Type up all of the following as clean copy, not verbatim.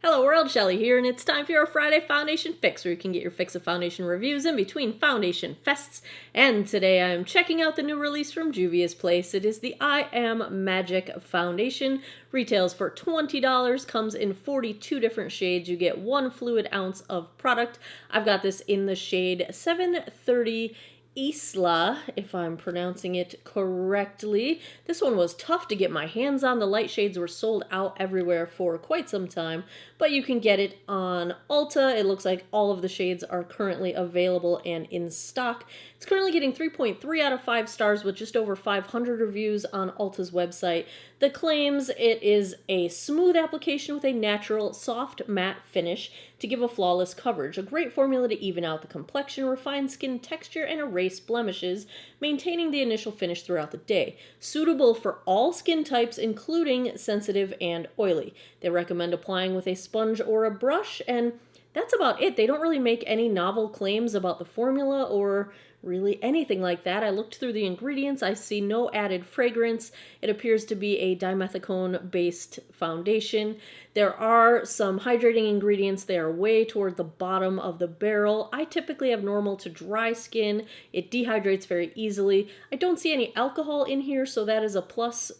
Hello world, Shelly here, and it's time for your Friday Foundation Fix, where you can get your fix of foundation reviews in between foundation fests. And today I'm checking out the new release from JUVIA'S place. It is the I Am Magic Foundation. Retails for $20, comes in 42 different shades. You get 1 fluid ounce of product. I've got this in the shade 730 Isla, if I'm pronouncing it correctly. This one was tough to get my hands on. The light shades were sold out everywhere for quite some time, but you can get it on Ulta. It looks like all of the shades are currently available and in stock. It's currently getting 3.3 out of 5 stars with just over 500 reviews on Ulta's website. The claims it is a smooth application with a natural, soft, matte finish to give a flawless coverage. A great formula to even out the complexion, refine skin texture, and erase blemishes, maintaining the initial finish throughout the day. Suitable for all skin types, including sensitive and oily. They recommend applying with a sponge or a brush, and that's about it. They don't really make any novel claims about the formula or really anything like that. I looked through the ingredients. I see no added fragrance. It appears to be a dimethicone-based foundation. There are some hydrating ingredients. They are way toward the bottom of the barrel. I typically have normal to dry skin. It dehydrates very easily. I don't see any alcohol in here, so that is a plus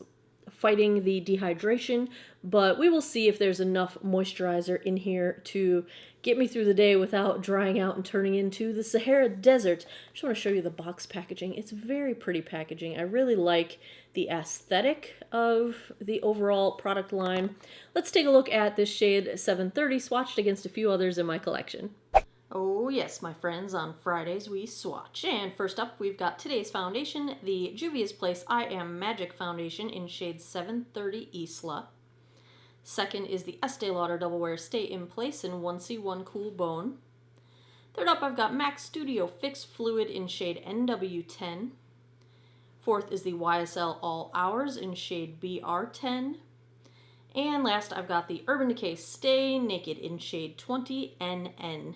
fighting the dehydration, but we will see if there's enough moisturizer in here to get me through the day without drying out and turning into the Sahara Desert. I just want to show you the box packaging. It's very pretty packaging. I really like the aesthetic of the overall product line. Let's take a look at this shade 730 swatched against a few others in my collection. Oh yes, my friends, on Fridays we swatch. And first up, we've got today's foundation, the JUVIA'S Place I Am Magic Foundation in shade 730 Isla. Second is the Estee Lauder Double Wear Stay in Place in 1C1 Cool Bone. Third up, I've got MAC Studio Fix Fluid in shade NW10. Fourth is the YSL All Hours in shade BR10. And last, I've got the Urban Decay Stay Naked in shade 20 NN.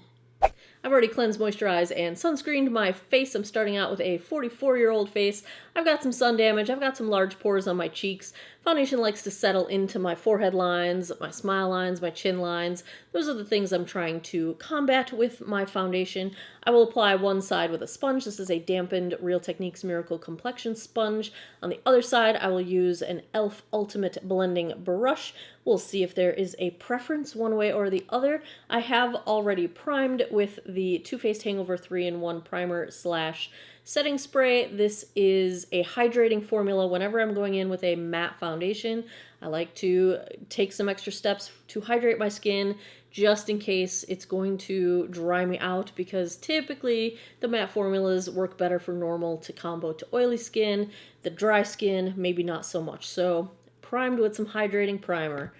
I've already cleansed, moisturized, and sunscreened my face. I'm starting out with a 44-year-old face. I've got some sun damage. I've got some large pores on my cheeks. Foundation likes to settle into my forehead lines, my smile lines, my chin lines. Those are the things I'm trying to combat with my foundation. I will apply one side with a sponge. This is a dampened Real Techniques Miracle Complexion Sponge. On the other side, I will use an e.l.f. Ultimate Blending Brush. We'll see if there is a preference one way or the other. I have already primed with the Too Faced Hangover 3-in-1 Primer / setting spray. This is a hydrating formula. Whenever I'm going in with a matte foundation, I like to take some extra steps to hydrate my skin just in case it's going to dry me out, because typically the matte formulas work better for normal to combo to oily skin. The dry skin, maybe not so much. So primed with some hydrating primer.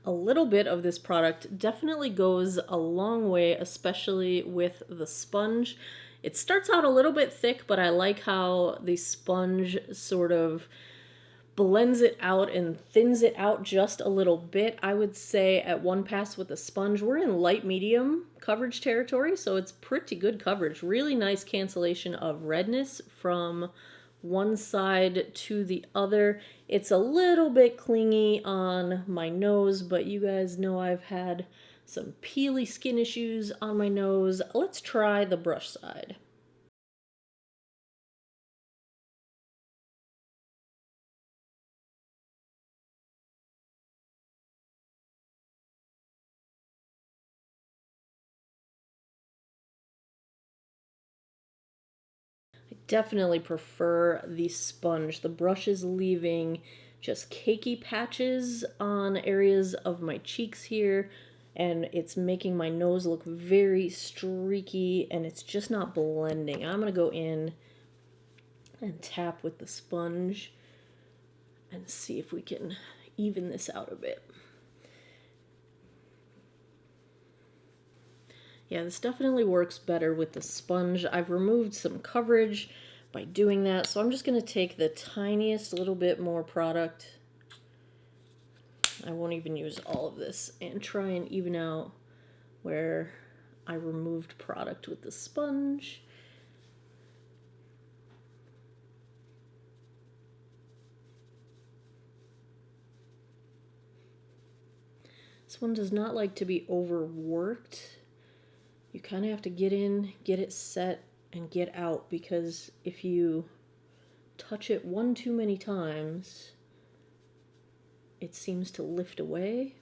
A little bit of this product definitely goes a long way, especially with the sponge. It starts out a little bit thick, but I like how the sponge sort of blends it out and thins it out just a little bit. I would say at one pass with the sponge, we're in light medium coverage territory, so it's pretty good coverage. Really nice cancellation of redness from one side to the other. It's a little bit clingy on my nose, but you guys know I've had some peely skin issues on my nose. Let's try the brush side. Definitely prefer the sponge. The brush is leaving just cakey patches on areas of my cheeks here, and it's making my nose look very streaky, and it's just not blending. I'm going to go in and tap with the sponge and see if we can even this out a bit. Yeah, this definitely works better with the sponge. I've removed some coverage by doing that, so I'm just going to take the tiniest little bit more product I won't even use all of this and try and even out where I removed product with the sponge. This one does not like to be overworked. You kind of have to get in, get it set, and get out, because if you touch it one too many times, it seems to lift away.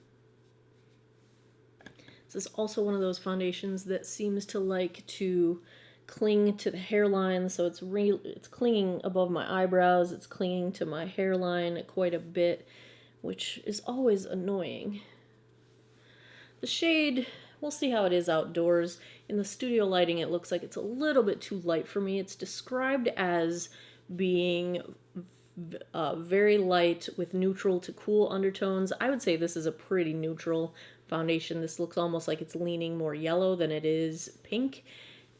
This is also one of those foundations that seems to like to cling to the hairline, so it's clinging above my eyebrows, it's clinging to my hairline quite a bit, which is always annoying. The shade, we'll see how it is outdoors. In the studio lighting, it looks like it's a little bit too light for me. It's described as being very light with neutral to cool undertones. I would say this is a pretty neutral foundation. This looks almost like it's leaning more yellow than it is pink,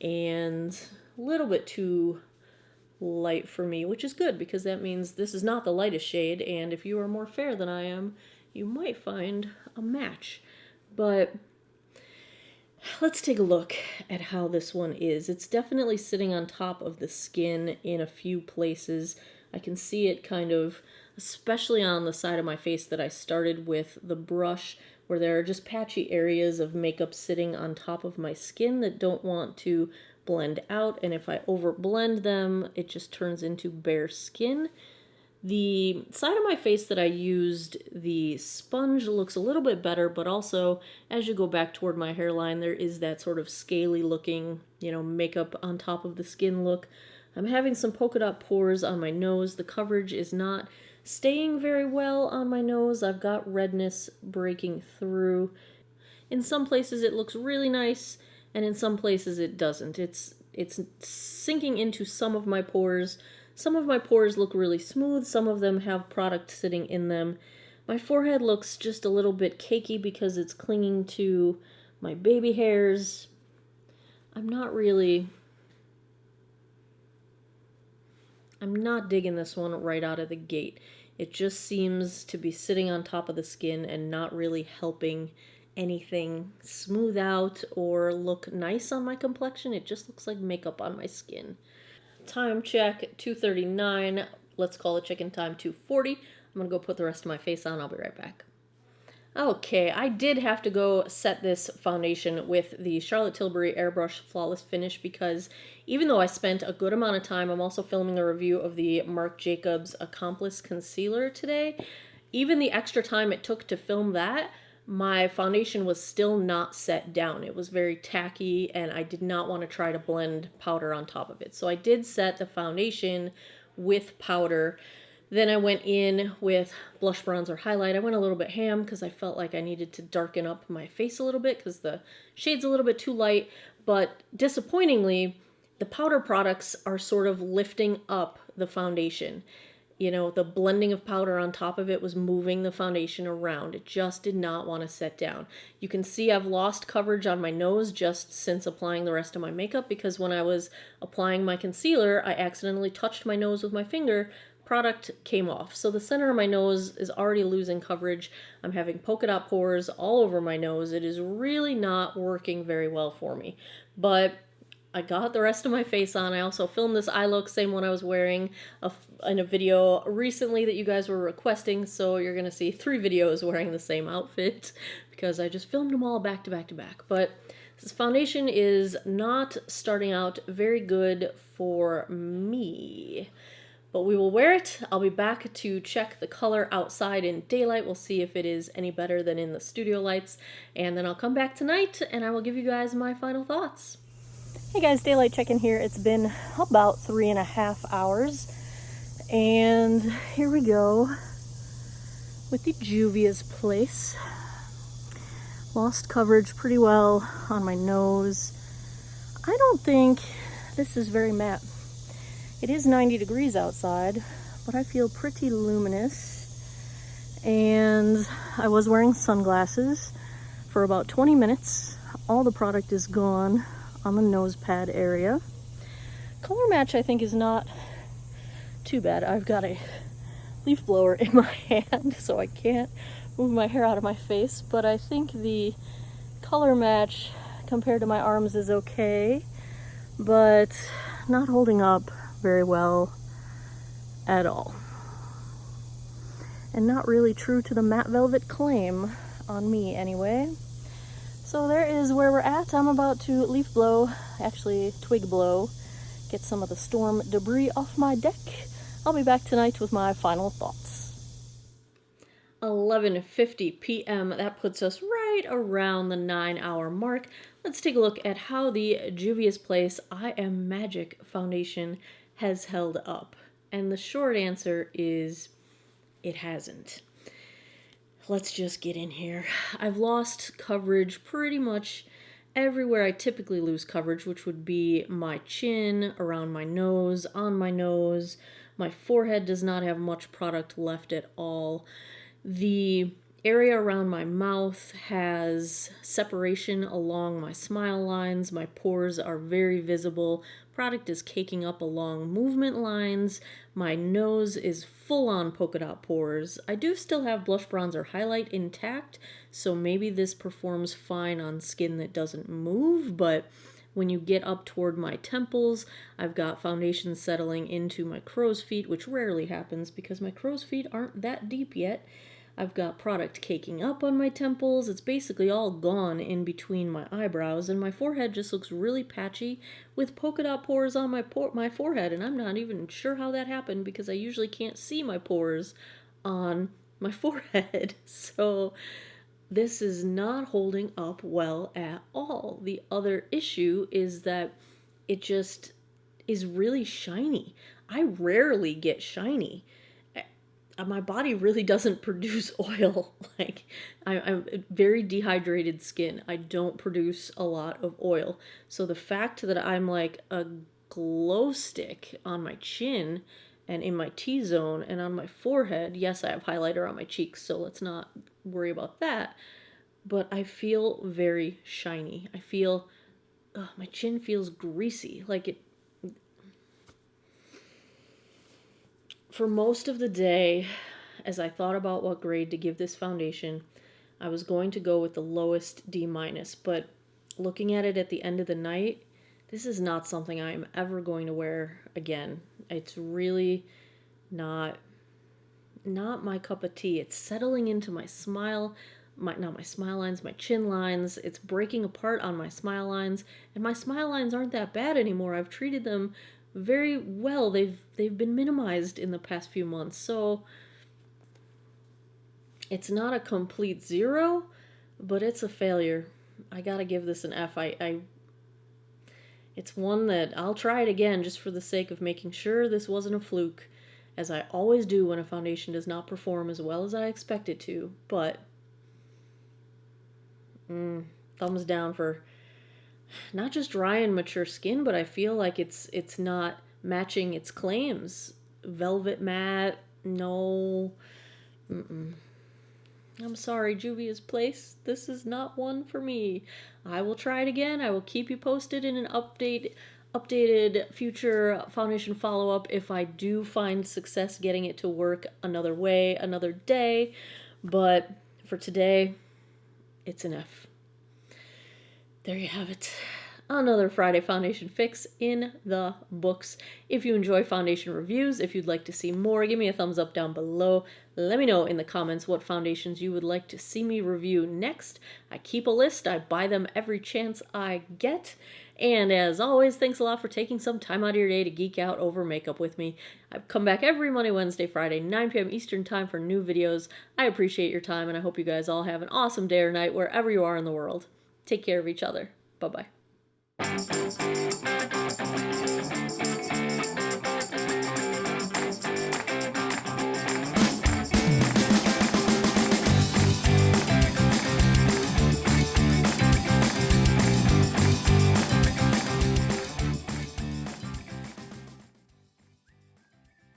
and a little bit too light for me, which is good because that means this is not the lightest shade, and if you are more fair than I am, you might find a match. But let's take a look at how this one is. It's definitely sitting on top of the skin in a few places. I can see it kind of, especially on the side of my face that I started with the brush, where there are just patchy areas of makeup sitting on top of my skin that don't want to blend out, and if I overblend them, it just turns into bare skin. The side of my face that I used the sponge looks a little bit better, but also as you go back toward my hairline, there is that sort of scaly looking, makeup on top of the skin look. I'm having some polka dot pores on my nose. The coverage is not staying very well on my nose. I've got redness breaking through. In some places it looks really nice, and in some places it doesn't. It's sinking into some of my pores. Some of my pores look really smooth, some of them have product sitting in them. My forehead looks just a little bit cakey because it's clinging to my baby hairs. I'm not digging this one right out of the gate. It just seems to be sitting on top of the skin and not really helping anything smooth out or look nice on my complexion. It just looks like makeup on my skin. Time check, 2:39. Let's call it chicken time, 2:40. I'm going to go put the rest of my face on. I'll be right back. Okay, I did have to go set this foundation with the Charlotte Tilbury Airbrush Flawless Finish because even though I spent a good amount of time, I'm also filming a review of the Marc Jacobs Accomplice Concealer today. Even the extra time it took to film that, my foundation was still not set down. It was very tacky, and I did not want to try to blend powder on top of it. So I did set the foundation with powder. Then I went in with blush, bronzer, highlight. I went a little bit ham because I felt like I needed to darken up my face a little bit because the shade's a little bit too light. But disappointingly, the powder products are sort of lifting up the foundation. The blending of powder on top of it was moving the foundation around. It just did not want to set down. You can see I've lost coverage on my nose just since applying the rest of my makeup because when I was applying my concealer, I accidentally touched my nose with my finger. Product came off. So the center of my nose is already losing coverage. I'm having polka dot pores all over my nose. It is really not working very well for me. But I got the rest of my face on. I also filmed this eye look, same one I was wearing in a video recently that you guys were requesting, so you're going to see 3 videos wearing the same outfit because I just filmed them all back to back to back. But this foundation is not starting out very good for me. But we will wear it. I'll be back to check the color outside in daylight. We'll see if it is any better than in the studio lights. And then I'll come back tonight and I will give you guys my final thoughts. Hey guys, daylight check-in here. It's been about 3.5 hours. And here we go with the JUVIA'S place. Lost coverage pretty well on my nose. I don't think this is very matte. It is 90 degrees outside, but I feel pretty luminous. And I was wearing sunglasses for about 20 minutes. All the product is gone on the nose pad area. Color match I think is not too bad. I've got a leaf blower in my hand, so I can't move my hair out of my face, but I think the color match compared to my arms is okay, but not holding up very well at all. And not really true to the matte velvet claim, on me anyway. So there is where we're at. I'm about to leaf blow, actually twig blow, get some of the storm debris off my deck. I'll be back tonight with my final thoughts. 11:50 p.m. That puts us right around the 9-hour mark. Let's take a look at how the Juvia's Place I Am Magic foundation has held up. And the short answer is it hasn't. Let's just get in here. I've lost coverage pretty much everywhere I typically lose coverage, which would be my chin, around my nose, on my nose. My forehead does not have much product left at all. The area around my mouth has separation along my smile lines. My pores are very visible. Product is caking up along movement lines. My nose is full-on polka dot pores. I do still have blush bronzer highlight intact, so maybe this performs fine on skin that doesn't move, but when you get up toward my temples, I've got foundation settling into my crow's feet, which rarely happens because my crow's feet aren't that deep yet. I've got product caking up on my temples. It's basically all gone in between my eyebrows, and my forehead just looks really patchy with polka dot pores on my forehead, and I'm not even sure how that happened because I usually can't see my pores on my forehead. So this is not holding up well at all. The other issue is that it just is really shiny. I rarely get shiny. My body really doesn't produce oil. Like, I'm very dehydrated skin. I don't produce a lot of oil. So the fact that I'm like a glow stick on my chin and in my T-zone and on my forehead, yes, I have highlighter on my cheeks, so let's not worry about that. But I feel very shiny. I feel, my chin feels greasy. Like it, for most of the day, as I thought about what grade to give this foundation, I was going to go with the lowest D-, but looking at it at the end of the night, this is not something I am ever going to wear again. It's really not my cup of tea. It's settling into my smile, not my smile lines, my chin lines. It's breaking apart on my smile lines, and my smile lines aren't that bad anymore. I've treated them very well. They've been minimized in the past few months, so it's not a complete 0, but it's a failure. I gotta give this an F. It's one that I'll try it again just for the sake of making sure this wasn't a fluke, as I always do when a foundation does not perform as well as I expect it to. But thumbs down for not just dry and mature skin, but I feel like it's not matching its claims. Velvet matte, no. I'm sorry, Juvia's Place. This is not one for me. I will try it again. I will keep you posted in an updated future foundation follow-up if I do find success getting it to work another way, another day. But for today, it's an F. There you have it. Another Friday foundation fix in the books. If you enjoy foundation reviews, if you'd like to see more, give me a thumbs up down below. Let me know in the comments what foundations you would like to see me review next. I keep a list. I buy them every chance I get. And as always, thanks a lot for taking some time out of your day to geek out over makeup with me. I come back every Monday, Wednesday, Friday, 9 p.m. Eastern time for new videos. I appreciate your time, and I hope you guys all have an awesome day or night wherever you are in the world. Take care of each other. Bye-bye.